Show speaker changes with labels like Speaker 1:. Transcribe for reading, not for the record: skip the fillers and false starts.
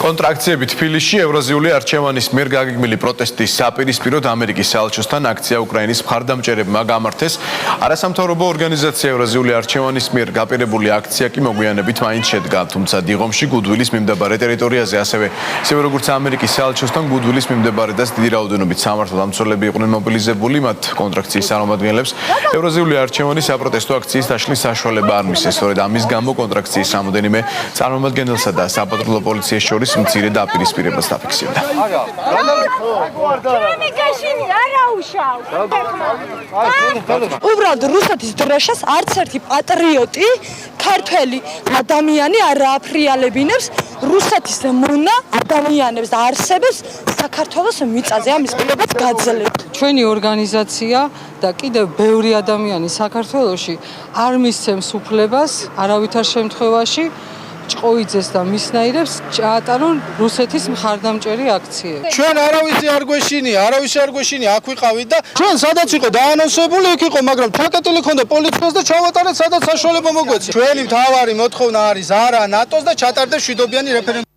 Speaker 1: კონტრაქციები თბილისში ევრაზიული არჩევანის მიერ გაგეგმილი პროტესტის საპირისპიროდ ამერიკის საელჩოსთან აქცია უკრაინის მხარდამჭერებმა გამართეს. არასამთავრობო ორგანიზაცია ევრაზიული არჩევანის მიერ გაპირებული აქცია კი მოგვიანებით მაინც შედგა, თუმცა დიღომში გუდვილის მიმდებარე ტერიტორიაზე, ასევე როგორც ამერიკის საელჩოსთან გუდვილის მიმდებარედაც დიდი რაოდენობით სამართალდამცველები იყვნენ მობილიზებული, მათ კონტრაქციის წარმომადგენლებს ევრაზიული არჩევანის საპროტესტო აქციის დაშლის საშუალება არ მისცეს. სწორედ ამის გამო კონტრაქციის რამოდენიმე წარმომადგენელსა და საპატრულო პოლიციის შორის მცირე დაპირისპირებას დაფიქსირდა.
Speaker 2: უბრალოდ რუსეთის დროშას არც ერთი პატრიოტი ქართველი ადამიანი არ აფრიალებინებს რუსეთის მონა ადამიანებს და არსებებს საქართველოს მიწაზე. ამის პირობაც გაძლევთ.
Speaker 3: ჩვენი ორგანიზაცია და კიდევ ბევრი ადამიანი საქართველოში არ მისცემს უფლებას არავითარ შემთხვევაში ჭყოიძეს და მისნაირებს ჩაატარონ რუსეთის მხარდამჭერი აქციები.
Speaker 4: ჩვენ არავისი არ გვეშინია, აქ ვიყავით და ჩვენ სადაც იყო დაანონსებული, იქ იყო, მაგრამ ჩაკეტილი ქონდა პოლიციას და ჩავატარეთ სადაც საშუალება მოგვეცა. ჩვენი მთავარი მოთხოვნა არის არა ნატოს და ჩატარდეს მშვიდობიანი რეფერენდუმი.